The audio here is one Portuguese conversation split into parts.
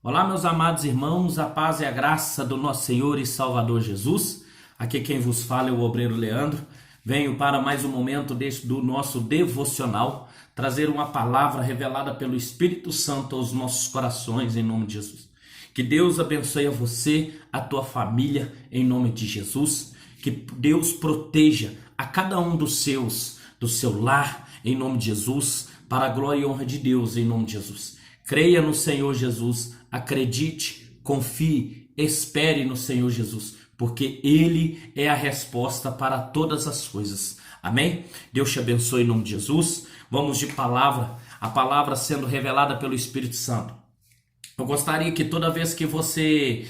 Olá, meus amados irmãos, a paz e a graça do nosso Senhor e Salvador Jesus. Aqui quem vos fala é o obreiro Leandro. Venho para mais um momento do nosso devocional, trazer uma palavra revelada pelo Espírito Santo aos nossos corações, em nome de Jesus. Que Deus abençoe a você, a tua família, em nome de Jesus. Que Deus proteja a cada um dos seus, do seu lar, em nome de Jesus, para a glória e honra de Deus, em nome de Jesus. Creia no Senhor Jesus, acredite, confie, espere no Senhor Jesus, porque Ele é a resposta para todas as coisas. Amém? Deus te abençoe em nome de Jesus. Vamos de palavra, a palavra sendo revelada pelo Espírito Santo. Eu gostaria que toda vez que você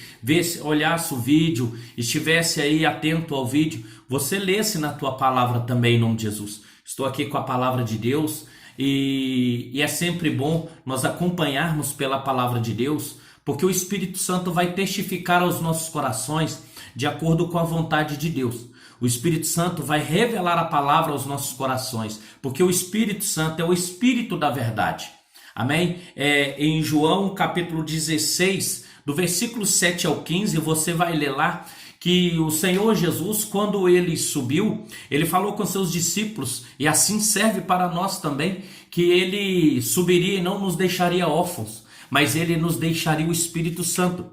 olhasse o vídeo, estivesse aí atento ao vídeo, você lesse na tua palavra também em nome de Jesus. Estou aqui com a palavra de Deus. E é sempre bom nós acompanharmos pela palavra de Deus, porque o Espírito Santo vai testificar aos nossos corações de acordo com a vontade de Deus. O Espírito Santo vai revelar a palavra aos nossos corações, porque o Espírito Santo é o Espírito da verdade. Amém? Em João capítulo 16, do versículo 7 ao 15, você vai ler lá que o Senhor Jesus, quando ele subiu, ele falou com seus discípulos, e assim serve para nós também, que ele subiria e não nos deixaria órfãos, mas ele nos deixaria o Espírito Santo,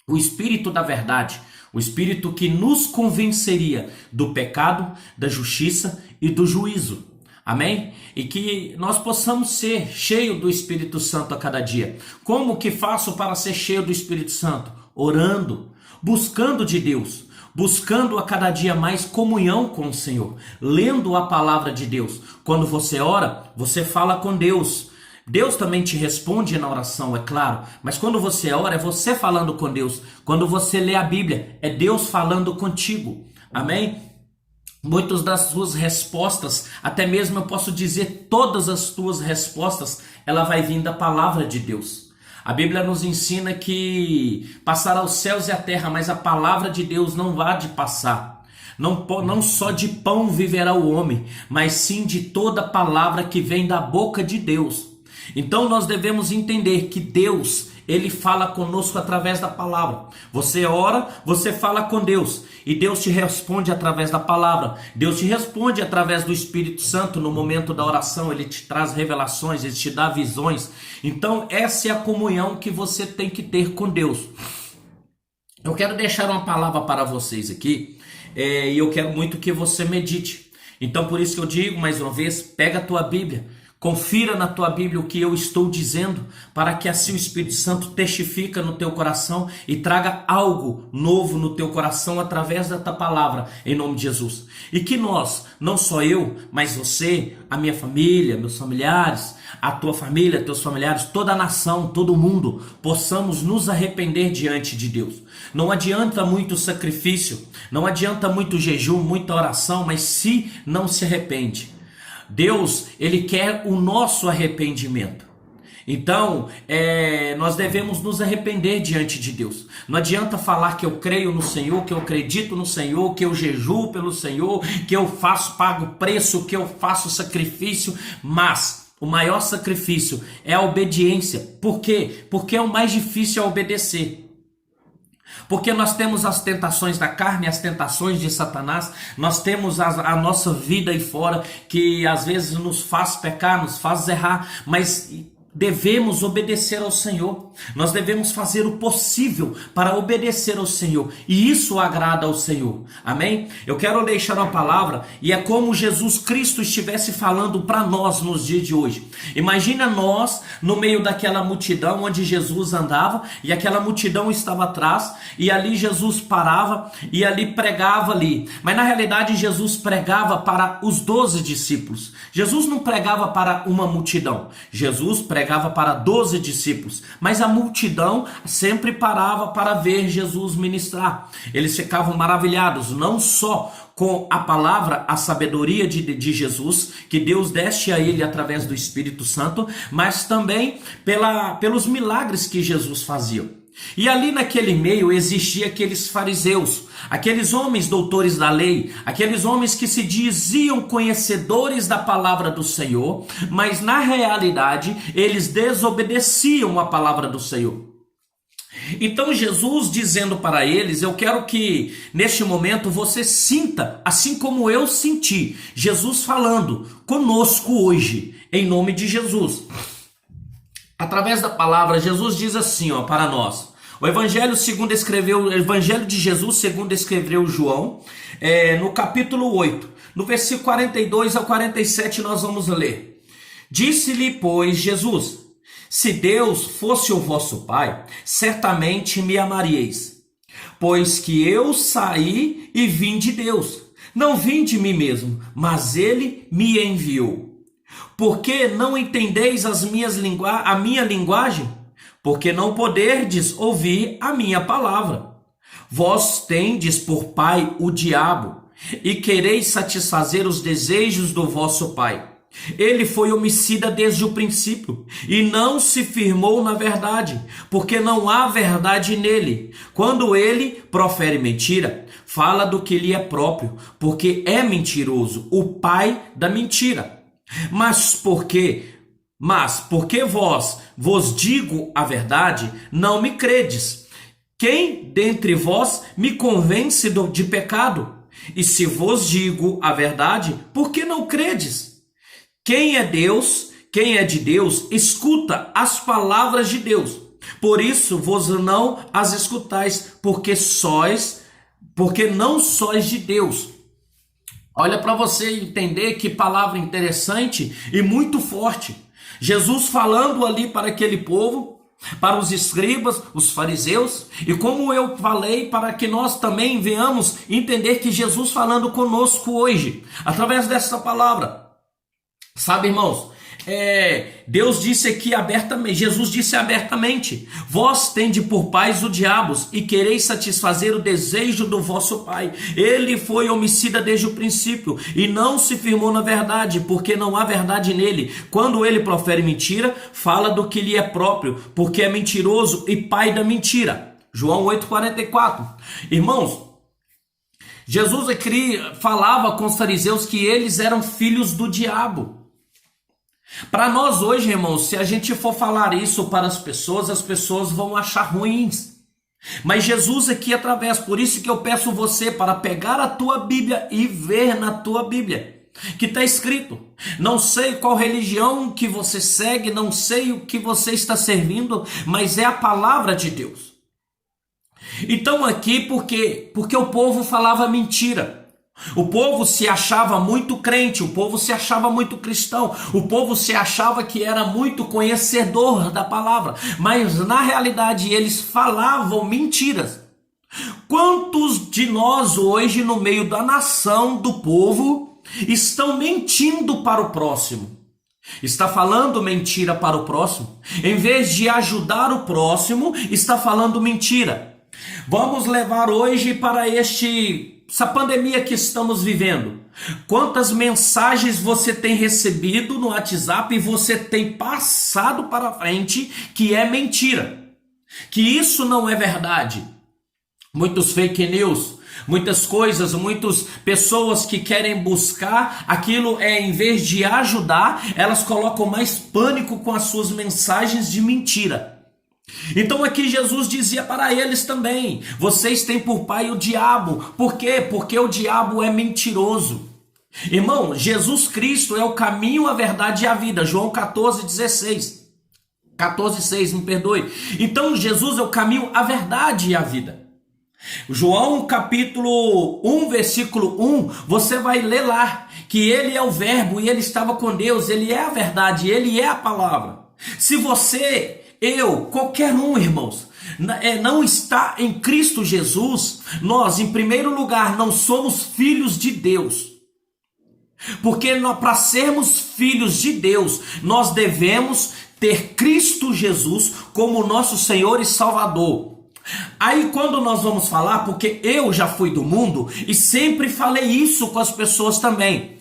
o Espírito da verdade, o Espírito que nos convenceria do pecado, da justiça e do juízo. Amém? E que nós possamos ser cheios do Espírito Santo a cada dia. Como que faço para ser cheio do Espírito Santo? Orando, buscando de Deus, buscando a cada dia mais comunhão com o Senhor, lendo a palavra de Deus. Quando você ora, você fala com Deus. Deus também te responde na oração, é claro, mas quando você ora, é você falando com Deus. Quando você lê a Bíblia, é Deus falando contigo. Amém? Muitas das suas respostas, até mesmo eu posso dizer todas as tuas respostas, ela vai vir da palavra de Deus. A Bíblia nos ensina que passará os céus e a terra, mas a palavra de Deus não há de passar. Não só de pão viverá o homem, mas sim de toda palavra que vem da boca de Deus. Então nós devemos entender que Deus, Ele fala conosco através da palavra. Você ora, você fala com Deus. E Deus te responde através da palavra. Deus te responde através do Espírito Santo no momento da oração. Ele te traz revelações, Ele te dá visões. Então essa é a comunhão que você tem que ter com Deus. Eu quero deixar uma palavra para vocês aqui. E eu quero muito que você medite. Então por isso que eu digo mais uma vez, pega a tua Bíblia. Confira na tua Bíblia o que eu estou dizendo, para que assim o Espírito Santo testifique no teu coração e traga algo novo no teu coração através da tua palavra, em nome de Jesus. E que nós, não só eu, mas você, a minha família, meus familiares, a tua família, teus familiares, toda a nação, todo mundo, possamos nos arrepender diante de Deus. Não adianta muito sacrifício, não adianta muito jejum, muita oração, mas se não se arrepende. Deus, Ele quer o nosso arrependimento. Então, nós devemos nos arrepender diante de Deus. Não adianta falar que eu creio no Senhor, que eu acredito no Senhor, que eu jejuo pelo Senhor, que eu pago preço, que eu faço sacrifício, mas o maior sacrifício é a obediência. Por quê? Porque é o mais difícil obedecer. Porque nós temos as tentações da carne, as tentações de Satanás, nós temos a nossa vida aí fora que às vezes nos faz pecar, nos faz errar, mas devemos obedecer ao Senhor. Nós devemos fazer o possível para obedecer ao Senhor, e isso agrada ao Senhor. Amém? Eu quero deixar uma palavra, e é como Jesus Cristo estivesse falando para nós nos dias de hoje. Imagina nós no meio daquela multidão onde Jesus andava, e aquela multidão estava atrás, e ali Jesus parava e ali pregava ali. Mas na realidade Jesus pregava para os 12 discípulos. Jesus não pregava para uma multidão. Jesus pregava para 12 discípulos. Mas a multidão sempre parava para ver Jesus ministrar. Eles ficavam maravilhados, não só com a palavra, a sabedoria de Jesus, que Deus deste a ele através do Espírito Santo, mas também pelos milagres que Jesus fazia. E ali naquele meio existia aqueles fariseus, aqueles homens doutores da lei, aqueles homens que se diziam conhecedores da palavra do Senhor, mas na realidade eles desobedeciam a palavra do Senhor. Então Jesus dizendo para eles, eu quero que neste momento você sinta, assim como eu senti, Jesus falando conosco hoje, em nome de Jesus. Através da palavra, Jesus diz assim, para nós. O Evangelho de Jesus segundo escreveu João, no capítulo 8, no versículo 42 ao 47 nós vamos ler. Disse-lhe, pois, Jesus: se Deus fosse o vosso Pai, certamente me amaríeis, pois que eu saí e vim de Deus. Não vim de mim mesmo, mas ele me enviou. Por que não entendeis a minha linguagem? Porque não poderdes ouvir a minha palavra. Vós tendes por pai o diabo, e quereis satisfazer os desejos do vosso pai. Ele foi homicida desde o princípio, e não se firmou na verdade, porque não há verdade nele. Quando ele profere mentira, fala do que lhe é próprio, porque é mentiroso, o pai da mentira. Mas porque vos digo a verdade, não me credes. Quem dentre vós me convence de pecado? E se vos digo a verdade, por que não credes? Quem é de Deus, escuta as palavras de Deus. Por isso vos não as escutais, porque não sois de Deus. Olha para você entender que palavra interessante e muito forte. Jesus falando ali para aquele povo, para os escribas, os fariseus, e como eu falei, para que nós também venhamos entender que Jesus falando conosco hoje, através dessa palavra. Sabe, irmãos, Deus disse aqui abertamente, Jesus disse abertamente: vós tende por pais o diabo e quereis satisfazer o desejo do vosso pai. Ele foi homicida desde o princípio e não se firmou na verdade, porque não há verdade nele. Quando ele profere mentira, fala do que lhe é próprio, porque é mentiroso e pai da mentira. João 8,44. Irmãos, Jesus aqui falava com os fariseus que eles eram filhos do diabo. Para nós hoje, irmãos, se a gente for falar isso para as pessoas vão achar ruins. Mas Jesus aqui por isso que eu peço você para pegar a tua Bíblia e ver na tua Bíblia, que está escrito. Não sei qual religião que você segue, não sei o que você está servindo, mas é a palavra de Deus. Então aqui, porque o povo falava mentira. O povo se achava muito crente, o povo se achava muito cristão, o povo se achava que era muito conhecedor da palavra, mas na realidade eles falavam mentiras. Quantos de nós hoje no meio da nação, do povo, estão mentindo para o próximo? Está falando mentira para o próximo? Em vez de ajudar o próximo, está falando mentira. Vamos levar hoje para essa pandemia que estamos vivendo. Quantas mensagens você tem recebido no WhatsApp e você tem passado para frente que é mentira, que isso não é verdade. Muitos fake news, muitas coisas, muitas pessoas que querem buscar aquilo, em vez de ajudar, elas colocam mais pânico com as suas mensagens de mentira. Então aqui Jesus dizia para eles também: vocês têm por pai o diabo. Por quê? Porque o diabo é mentiroso. Irmão, Jesus Cristo é o caminho, a verdade e a vida. João 14,6, me perdoe. Então Jesus é o caminho, a verdade e a vida. João capítulo 1, versículo 1, você vai ler lá que ele é o verbo e ele estava com Deus, ele é a verdade, ele é a palavra. Se você, qualquer um, irmãos, não está em Cristo Jesus, nós, em primeiro lugar, não somos filhos de Deus. Porque para sermos filhos de Deus, nós devemos ter Cristo Jesus como nosso Senhor e Salvador. Aí quando nós vamos falar, porque eu já fui do mundo e sempre falei isso com as pessoas também.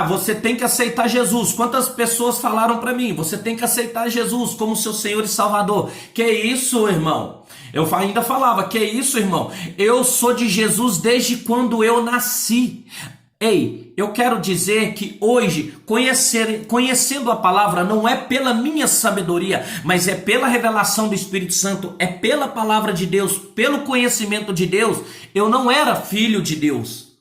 Você tem que aceitar Jesus. Quantas pessoas falaram para mim? Você tem que aceitar Jesus como seu Senhor e Salvador. Que isso, irmão? Eu ainda falava, que isso, irmão? Eu sou de Jesus desde quando eu nasci. Ei, eu quero dizer que hoje, conhecendo a palavra, não é pela minha sabedoria, mas é pela revelação do Espírito Santo, é pela palavra de Deus, pelo conhecimento de Deus. Eu não era filho de Deus.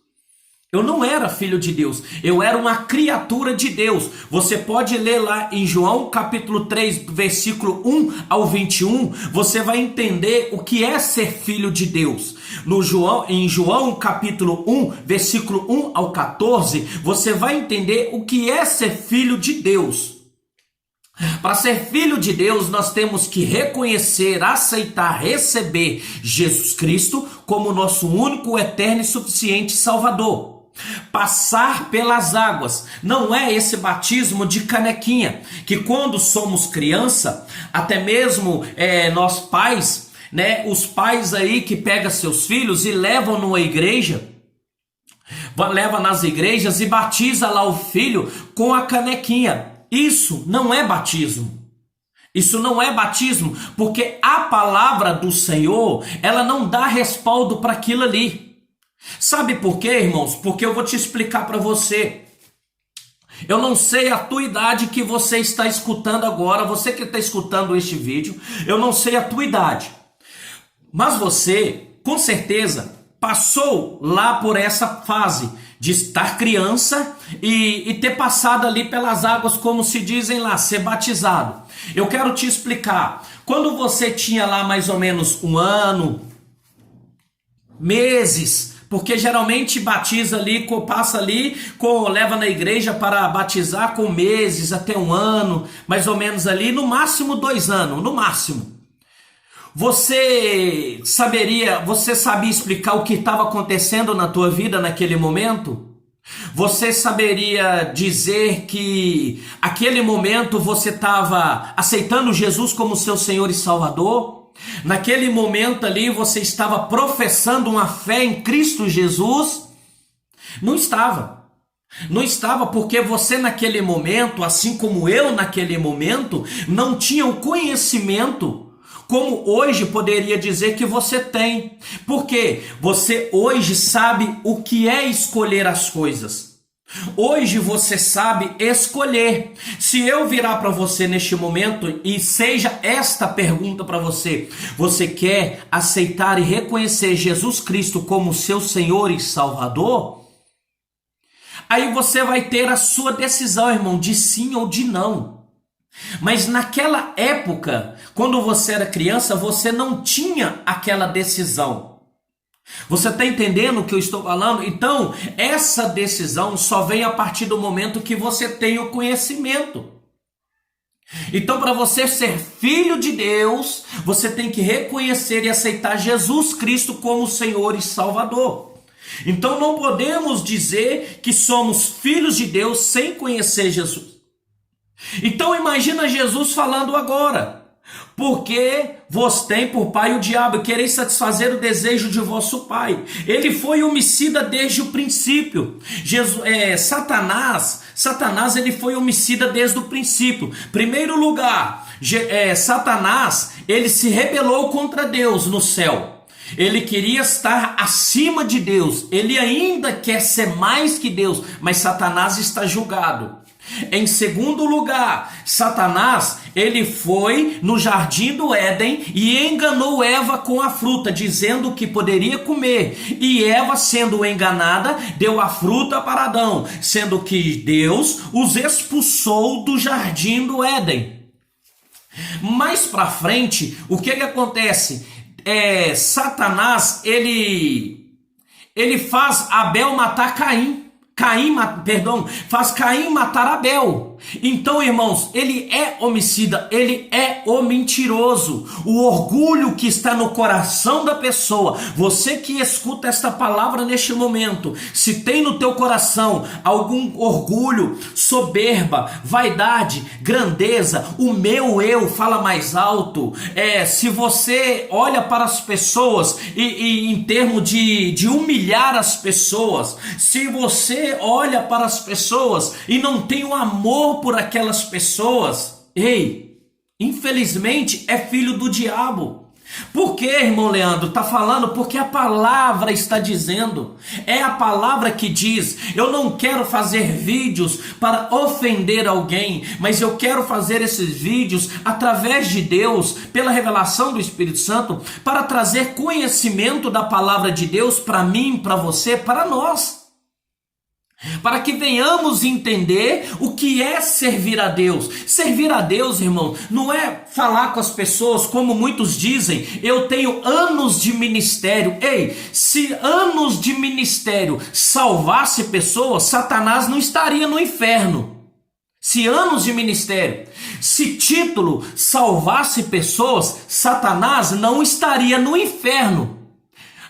Eu não era filho de Deus, eu era uma criatura de Deus. Você pode ler lá em João capítulo 3, versículo 1 ao 21, você vai entender o que é ser filho de Deus. Em João capítulo 1, versículo 1 ao 14, você vai entender o que é ser filho de Deus. Para ser filho de Deus, nós temos que reconhecer, aceitar, receber Jesus Cristo como nosso único, eterno e suficiente Salvador. Passar pelas águas, não é esse batismo de canequinha, que quando somos criança, até mesmo nós pais, né, os pais aí que pegam seus filhos e levam numa igreja, leva nas igrejas e batiza lá o filho com a canequinha. Isso não é batismo. Isso não é batismo, porque a palavra do Senhor, ela não dá respaldo para aquilo ali. Sabe por quê, irmãos? Porque eu vou te explicar para você. Eu não sei a tua idade que você está escutando agora, você que está escutando este vídeo, eu não sei a tua idade. Mas você, com certeza, passou lá por essa fase de estar criança e ter passado ali pelas águas, como se dizem lá, ser batizado. Eu quero te explicar. Quando você tinha lá mais ou menos um ano, meses, porque geralmente batiza ali, passa ali, leva na igreja para batizar com meses, até um ano, mais ou menos ali, no máximo 2 anos, no máximo. Você sabia explicar o que estava acontecendo na tua vida naquele momento? Você saberia dizer que aquele momento você estava aceitando Jesus como seu Senhor e Salvador? Naquele momento ali você estava professando uma fé em Cristo Jesus? Não estava. Não estava, porque você naquele momento, assim como eu naquele momento, não tinha o conhecimento como hoje poderia dizer que você tem. Porque você hoje sabe o que é escolher as coisas. Hoje você sabe escolher. Se eu virar para você neste momento e seja esta pergunta para você: você quer aceitar e reconhecer Jesus Cristo como seu Senhor e Salvador? Aí você vai ter a sua decisão, irmão, de sim ou de não. Mas naquela época, quando você era criança, você não tinha aquela decisão. Você está entendendo o que eu estou falando? Então, essa decisão só vem a partir do momento que você tem o conhecimento. Então, para você ser filho de Deus, você tem que reconhecer e aceitar Jesus Cristo como Senhor e Salvador. Então, não podemos dizer que somos filhos de Deus sem conhecer Jesus. Então, imagina Jesus falando agora: porque vos tem por pai o diabo, e quereis satisfazer o desejo de vosso pai. Ele foi homicida desde o princípio. Satanás ele foi homicida desde o princípio. Primeiro lugar, Satanás ele se rebelou contra Deus no céu. Ele queria estar acima de Deus. Ele ainda quer ser mais que Deus, mas Satanás está julgado. Em segundo lugar, Satanás, ele foi no jardim do Éden e enganou Eva com a fruta, dizendo que poderia comer. E Eva, sendo enganada, deu a fruta para Adão, sendo que Deus os expulsou do jardim do Éden. Mais para frente, o que acontece? Satanás, ele faz Abel matar Caim. Faz Caim matar Abel. Então, irmãos, ele é homicida, ele é o mentiroso. O orgulho que está no coração da pessoa, você que escuta esta palavra neste momento, se tem no teu coração algum orgulho, soberba, vaidade, grandeza, o meu eu fala mais alto, se você olha para as pessoas e em termos de humilhar as pessoas, se você olha para as pessoas e não tem o amor por aquelas pessoas, infelizmente é filho do diabo. Por que, irmão Leandro? Está falando porque a palavra está dizendo. É a palavra que diz. Eu não quero fazer vídeos para ofender alguém, mas eu quero fazer esses vídeos através de Deus, pela revelação do Espírito Santo, para trazer conhecimento da palavra de Deus para mim, para você, para nós. Para que venhamos entender o que é servir a Deus. Servir a Deus, irmão, não é falar com as pessoas como muitos dizem, eu tenho anos de ministério. Ei, se anos de ministério salvasse pessoas, Satanás não estaria no inferno. Se anos de ministério, se título salvasse pessoas, Satanás não estaria no inferno.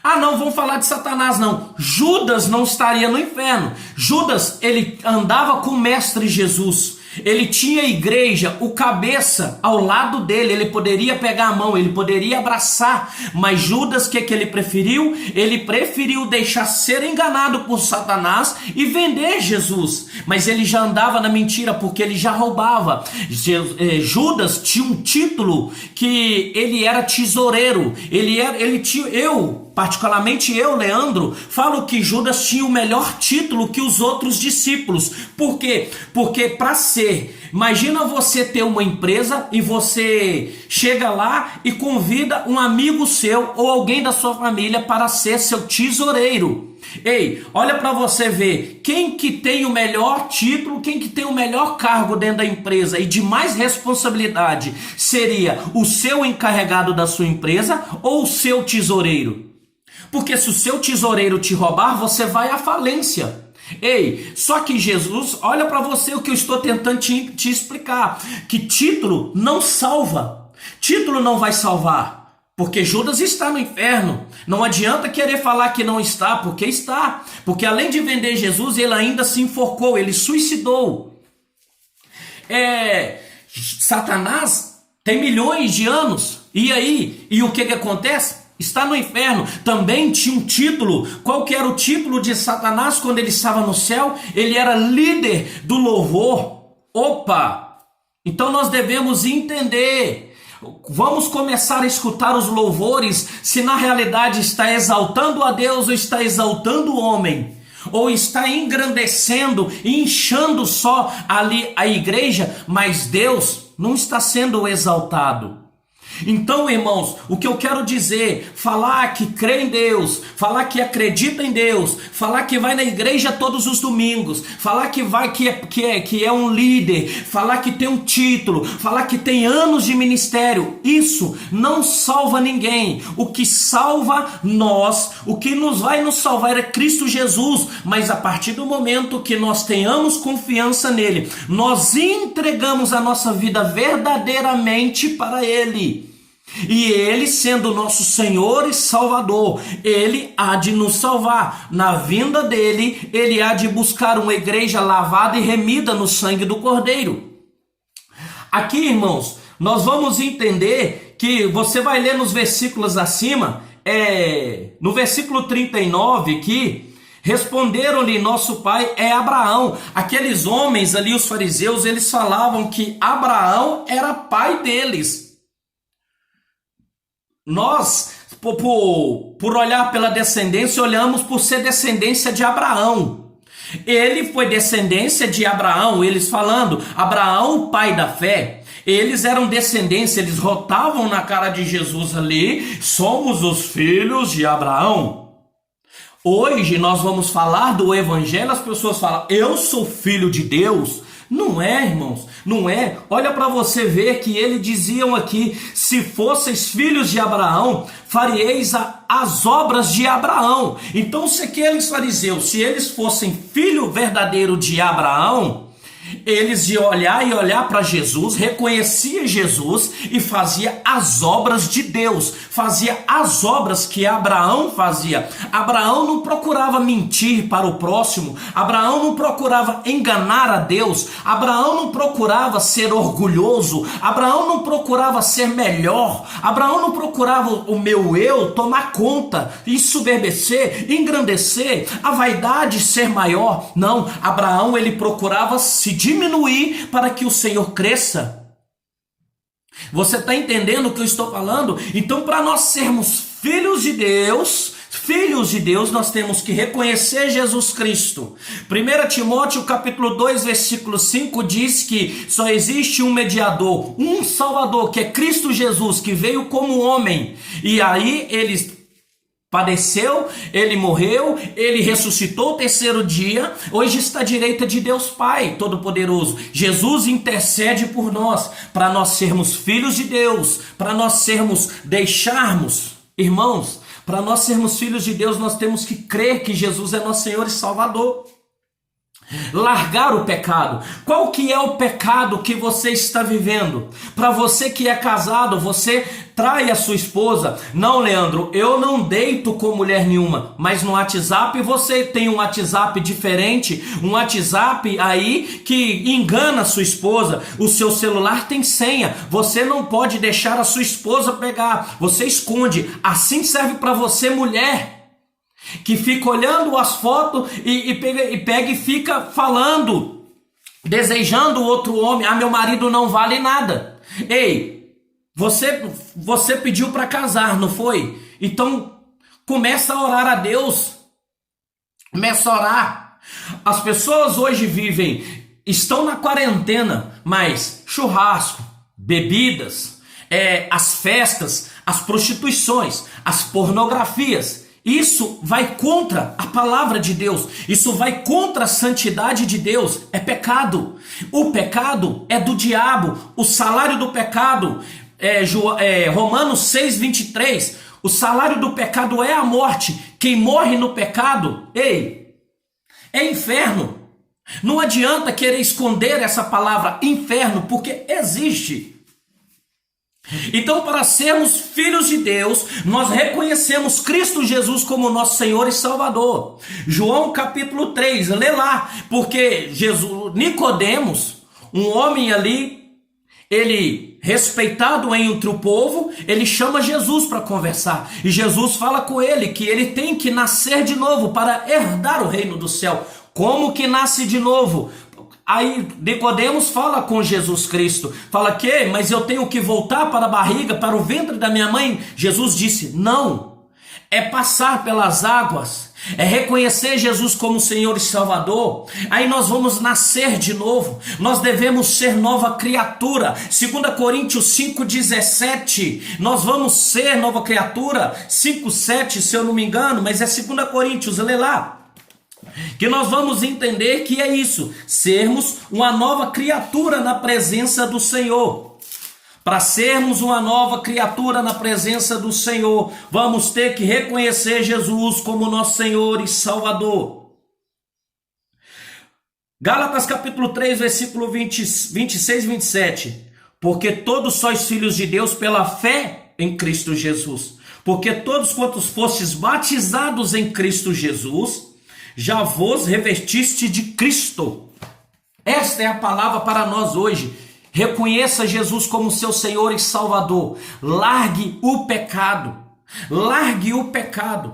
Ah, não, vamos falar de Satanás, não. Judas não estaria no inferno. Judas, ele andava com o mestre Jesus. Ele tinha a igreja, o cabeça ao lado dele. Ele poderia pegar a mão, ele poderia abraçar. Mas Judas, o que ele preferiu? Ele preferiu deixar ser enganado por Satanás e vender Jesus. Mas ele já andava na mentira porque ele já roubava. Judas tinha um título que ele era tesoureiro. Particularmente eu, Leandro, falo que Judas tinha o melhor título que os outros discípulos. Por quê? Porque para ser, imagina você ter uma empresa e você chega lá e convida um amigo seu ou alguém da sua família para ser seu tesoureiro. Ei, olha para você ver, quem que tem o melhor título, quem que tem o melhor cargo dentro da empresa e de mais responsabilidade, seria o seu encarregado da sua empresa ou o seu tesoureiro? Porque se o seu tesoureiro te roubar, você vai à falência. Ei, só que Jesus, olha para você o que eu estou tentando te explicar, que título não salva, título não vai salvar, porque Judas está no inferno. Não adianta querer falar que não está, porque além de vender Jesus, ele ainda se enforcou, ele suicidou. Satanás tem milhões de anos, e aí, e o que acontece? Está no inferno. Também tinha um título. Qual que era o título de Satanás quando ele estava no céu? Ele era líder do louvor. Opa! Então nós devemos entender. Vamos começar a escutar os louvores, se na realidade está exaltando a Deus ou está exaltando o homem, ou está engrandecendo e inchando só ali a igreja, mas Deus não está sendo exaltado. Então, irmãos, o que eu quero dizer, falar que crê em Deus, falar que acredita em Deus, falar que vai na igreja todos os domingos, falar que é um líder, falar que tem um título, falar que tem anos de ministério, isso não salva ninguém. O que salva nós, o que vai nos salvar é Cristo Jesus, mas a partir do momento que nós tenhamos confiança nele, nós entregamos a nossa vida verdadeiramente para ele. E ele, sendo nosso Senhor e Salvador, ele há de nos salvar. Na vinda dele, ele há de buscar uma igreja lavada e remida no sangue do Cordeiro. Aqui, irmãos, nós vamos entender que você vai ler nos versículos acima, no versículo 39 aqui, responderam-lhe, nosso pai é Abraão. Aqueles homens ali, os fariseus, eles falavam que Abraão era pai deles. Nós, por olhar pela descendência, olhamos por ser descendência de Abraão. Ele foi descendência de Abraão, eles falando, Abraão, pai da fé. Eles eram descendência, eles rotavam na cara de Jesus ali, somos os filhos de Abraão. Hoje nós vamos falar do evangelho, as pessoas falam, eu sou filho de Deus. Não é, irmãos, não é. Olha para você ver que eles diziam aqui, se fosseis filhos de Abraão, faríeis as obras de Abraão. Então, se aqueles fariseus, se eles fossem filho verdadeiro de Abraão, eles iam olhar para Jesus, reconhecia Jesus e fazia as obras de Deus, fazia as obras que Abraão fazia. Abraão não procurava mentir para o próximo, Abraão não procurava enganar a Deus, Abraão não procurava ser orgulhoso, Abraão não procurava ser melhor, Abraão não procurava o meu eu tomar conta, ensoberbecer, engrandecer, a vaidade ser maior. Não, Abraão ele procurava se diminuir para que o Senhor cresça. Você está entendendo o que eu estou falando? Então, para nós sermos filhos de Deus, nós temos que reconhecer Jesus Cristo. 1 Timóteo capítulo 2, versículo 5 diz que só existe um mediador, um Salvador, que é Cristo Jesus, que veio como homem. E aí ele padeceu, ele morreu, ele ressuscitou o terceiro dia, hoje está à direita de Deus Pai Todo-Poderoso. Jesus intercede por nós, para nós sermos filhos de Deus, para nós irmãos, para nós sermos filhos de Deus, nós temos que crer que Jesus é nosso Senhor e Salvador. Largar o pecado. Qual que é o pecado que você está vivendo? Para você que é casado, você trai a sua esposa. Não, Leandro, eu não deito com mulher nenhuma, mas no WhatsApp você tem um WhatsApp diferente, um WhatsApp aí que engana a sua esposa. O seu celular tem senha, você não pode deixar a sua esposa pegar, você esconde. Assim serve para você, mulher, que fica olhando as fotos e pega e fica falando, desejando o outro homem. Ah, meu marido não vale nada. Ei, você pediu para casar, não foi? Então começa a orar a Deus. Começa a orar. As pessoas hoje estão na quarentena, mas churrasco, bebidas, as festas, as prostituições, as pornografias, isso vai contra a palavra de Deus, isso vai contra a santidade de Deus, é pecado. O pecado é do diabo, o salário do pecado, Romanos 6:23, o salário do pecado é a morte, quem morre no pecado, é inferno. Não adianta querer esconder essa palavra inferno, porque existe. Então, para sermos filhos de Deus, nós reconhecemos Cristo Jesus como nosso Senhor e Salvador. João capítulo 3, lê lá, porque Nicodemos, um homem ali, ele respeitado entre o povo, ele chama Jesus para conversar. E Jesus fala com ele que ele tem que nascer de novo para herdar o reino do céu. Como que nasce de novo? Aí Nicodemos fala com Jesus Cristo, fala que, mas eu tenho que voltar para a barriga, para o ventre da minha mãe? Jesus disse, não, é passar pelas águas, é reconhecer Jesus como Senhor e Salvador, aí nós vamos nascer de novo, nós devemos ser nova criatura. 2 Coríntios 5,17, nós vamos ser nova criatura, 5,7 se eu não me engano, mas é 2 Coríntios, lê lá. Que nós vamos entender que é isso, sermos uma nova criatura na presença do Senhor. Para sermos uma nova criatura na presença do Senhor, vamos ter que reconhecer Jesus como nosso Senhor e Salvador. Gálatas capítulo 3, versículo 26 e 27. Porque todos sois filhos de Deus pela fé em Cristo Jesus. Porque todos quantos fostes batizados em Cristo Jesus, já vos revestiste de Cristo. Esta é a palavra para nós hoje. Reconheça Jesus como seu Senhor e Salvador. Largue o pecado. Largue o pecado.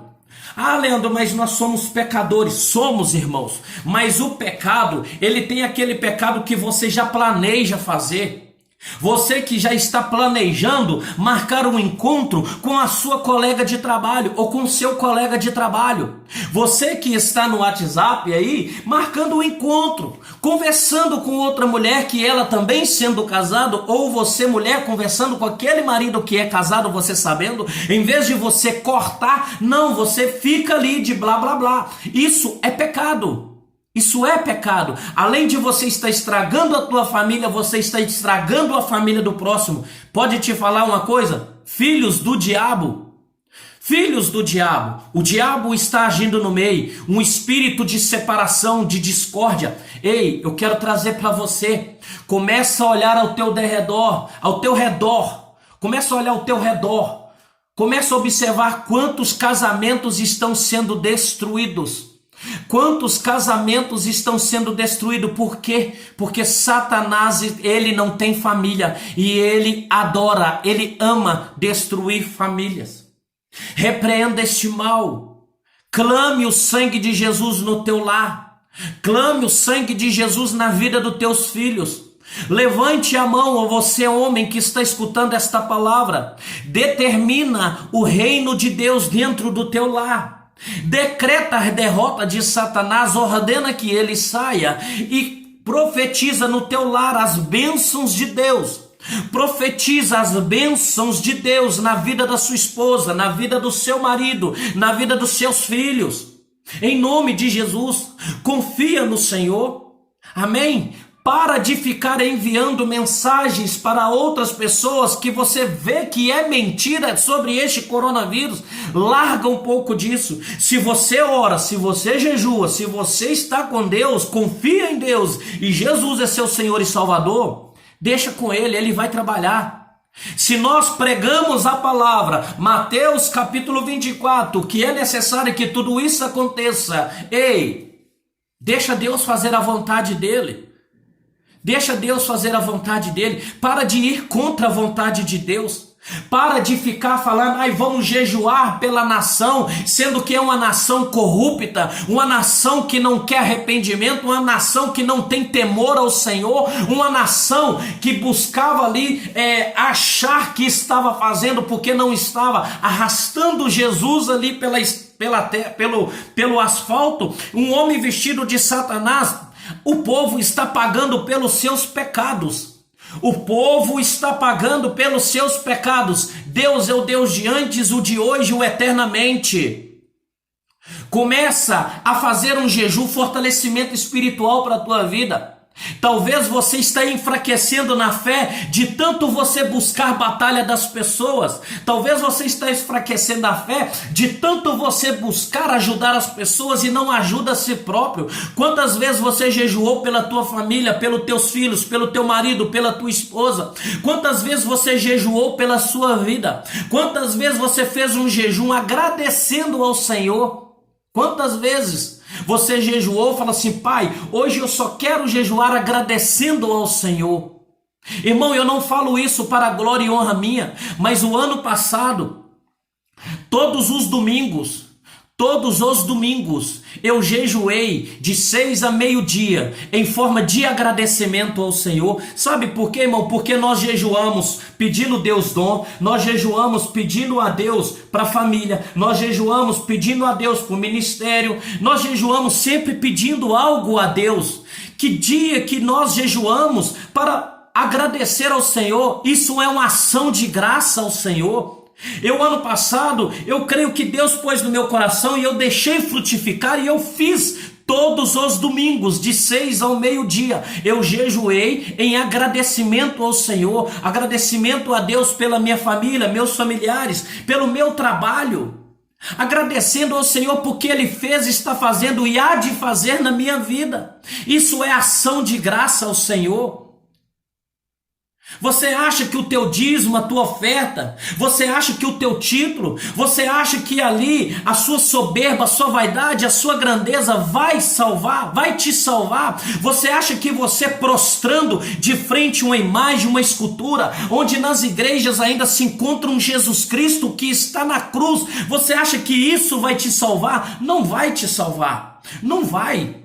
Ah, Leandro, mas nós somos pecadores. Somos, irmãos. Mas o pecado, ele tem aquele pecado que você já planeja fazer. Você que já está planejando marcar um encontro com a sua colega de trabalho ou com o seu colega de trabalho. Você que está no WhatsApp aí marcando um encontro, conversando com outra mulher que ela também sendo casado, ou você mulher conversando com aquele marido que é casado, você sabendo, em vez de você cortar, não, você fica ali de blá blá blá. Isso é pecado. Isso é pecado. Além de você estar estragando a tua família, você está estragando a família do próximo. Pode te falar uma coisa? Filhos do diabo. Filhos do diabo. O diabo está agindo no meio. Um espírito de separação, de discórdia. Ei, eu quero trazer para você. Começa a olhar ao teu redor. Começa a olhar ao teu redor. Começa a observar quantos casamentos estão sendo destruídos. Quantos casamentos estão sendo destruídos? Por quê? Porque Satanás, ele não tem família e ele adora, ele ama destruir famílias. Repreenda este mal. Clame o sangue de Jesus no teu lar. Clame o sangue de Jesus na vida dos teus filhos. Levante a mão, ó você homem que está escutando esta palavra. Determina o reino de Deus dentro do teu lar. Decreta a derrota de Satanás, ordena que ele saia e profetiza no teu lar as bênçãos de Deus. Profetiza as bênçãos de Deus na vida da sua esposa, na vida do seu marido, na vida dos seus filhos. Em nome de Jesus, confia no Senhor. Amém? Para de ficar enviando mensagens para outras pessoas que você vê que é mentira sobre este coronavírus. Larga um pouco disso. Se você ora, se você jejua, se você está com Deus, confia em Deus e Jesus é seu Senhor e Salvador, deixa com Ele vai trabalhar. Se nós pregamos a palavra, Mateus capítulo 24, que é necessário que tudo isso aconteça, deixa Deus fazer a vontade dEle. Deixa Deus fazer a vontade dEle. Para de ir contra a vontade de Deus. Para de ficar falando, vamos jejuar pela nação, sendo que é uma nação corrupta, uma nação que não quer arrependimento, uma nação que não tem temor ao Senhor, uma nação que buscava ali achar que estava fazendo porque não estava, arrastando Jesus ali pelo asfalto, um homem vestido de Satanás. O povo está pagando pelos seus pecados. O povo está pagando pelos seus pecados. Deus é o Deus de antes, o de hoje, o eternamente. Começa a fazer um jejum, fortalecimento espiritual para a tua vida. Talvez você está enfraquecendo na fé de tanto você buscar batalha das pessoas. Talvez você está enfraquecendo a fé de tanto você buscar ajudar as pessoas e não ajuda a si próprio. Quantas vezes você jejuou pela tua família, pelos teus filhos, pelo teu marido, pela tua esposa? Quantas vezes você jejuou pela sua vida? Quantas vezes você fez um jejum agradecendo ao Senhor? Quantas vezes você jejuou e falou assim: Pai, hoje eu só quero jejuar agradecendo ao Senhor. Irmão, eu não falo isso para a glória e honra minha, mas o ano passado, todos os domingos, eu jejuei de 6 a meio-dia, em forma de agradecimento ao Senhor. Sabe por quê, irmão? Porque nós jejuamos pedindo Deus dom, nós jejuamos pedindo a Deus para a família, nós jejuamos pedindo a Deus para o ministério, nós jejuamos sempre pedindo algo a Deus. Que dia que nós jejuamos para agradecer ao Senhor, isso é uma ação de graça ao Senhor. Ano passado, eu creio que Deus pôs no meu coração e eu deixei frutificar e eu fiz todos os domingos, de 6 ao meio-dia. Eu jejuei em agradecimento ao Senhor, agradecimento a Deus pela minha família, meus familiares, pelo meu trabalho. Agradecendo ao Senhor porque Ele fez, está fazendo e há de fazer na minha vida. Isso é ação de graça ao Senhor. Você acha que o teu dízimo, a tua oferta, você acha que o teu título, você acha que ali a sua soberba, a sua vaidade, a sua grandeza vai salvar, vai te salvar? Você acha que você prostrando de frente a uma imagem, uma escultura, onde nas igrejas ainda se encontra um Jesus Cristo que está na cruz, você acha que isso vai te salvar? Não vai te salvar, não vai.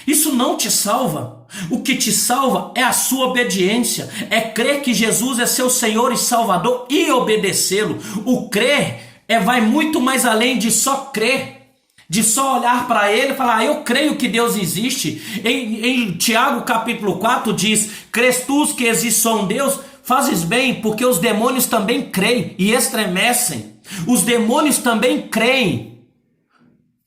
Isso não te salva. O que te salva é a sua obediência, é crer que Jesus é seu Senhor e Salvador e obedecê-lo. O crer vai muito mais além de só crer, de só olhar para Ele e falar: eu creio que Deus existe. Em Tiago capítulo 4 diz: crês tu que existe só um Deus? Fazes bem, porque os demônios também creem e estremecem. Os demônios também creem.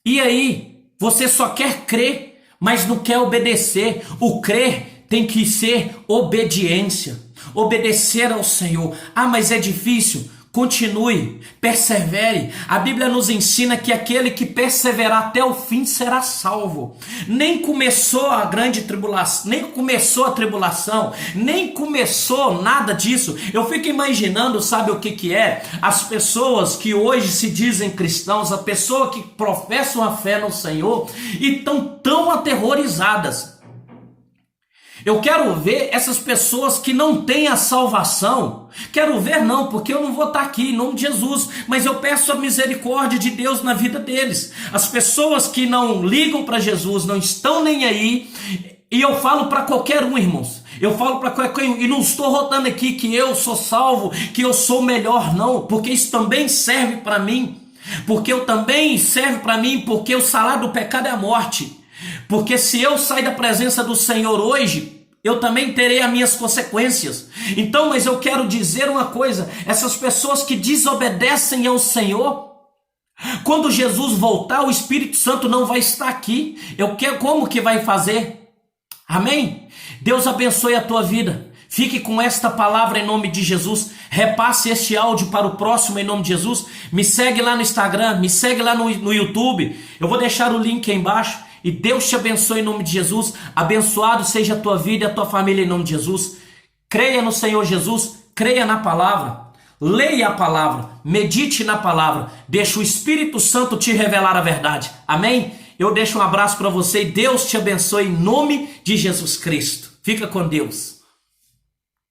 E aí, você só quer crer, mas não quer obedecer. O crer tem que ser obediência. Obedecer ao Senhor. Mas é difícil. Continue, persevere. A Bíblia nos ensina que aquele que perseverar até o fim será salvo. Nem começou a grande tribulação, nem começou a tribulação, nem começou nada disso. Eu fico imaginando, sabe o que é? As pessoas que hoje se dizem cristãos, a pessoa que professam a fé no Senhor e estão tão aterrorizadas. Eu quero ver essas pessoas que não têm a salvação. Quero ver não, porque eu não vou estar aqui em nome de Jesus, mas eu peço a misericórdia de Deus na vida deles. As pessoas que não ligam para Jesus, não estão nem aí. E eu falo para qualquer um, irmãos, Eu falo para qualquer, e não estou rotando aqui que eu sou salvo, que eu sou melhor, não, porque isso também serve para mim. Porque eu também serve para mim, porque o salário do pecado é a morte. Porque se eu sair da presença do Senhor hoje, eu também terei as minhas consequências. Então, mas eu quero dizer uma coisa, essas pessoas que desobedecem ao Senhor, quando Jesus voltar, o Espírito Santo não vai estar aqui. Como que vai fazer? Amém? Deus abençoe a tua vida. Fique com esta palavra em nome de Jesus. Repasse este áudio para o próximo em nome de Jesus. Me segue lá no Instagram, me segue lá no YouTube. Eu vou deixar o link aí embaixo. E Deus te abençoe em nome de Jesus. Abençoado seja a tua vida e a tua família em nome de Jesus. Creia no Senhor Jesus, creia na palavra. Leia a palavra, medite na palavra. Deixa o Espírito Santo te revelar a verdade. Amém? Eu deixo um abraço para você e Deus te abençoe em nome de Jesus Cristo. Fica com Deus.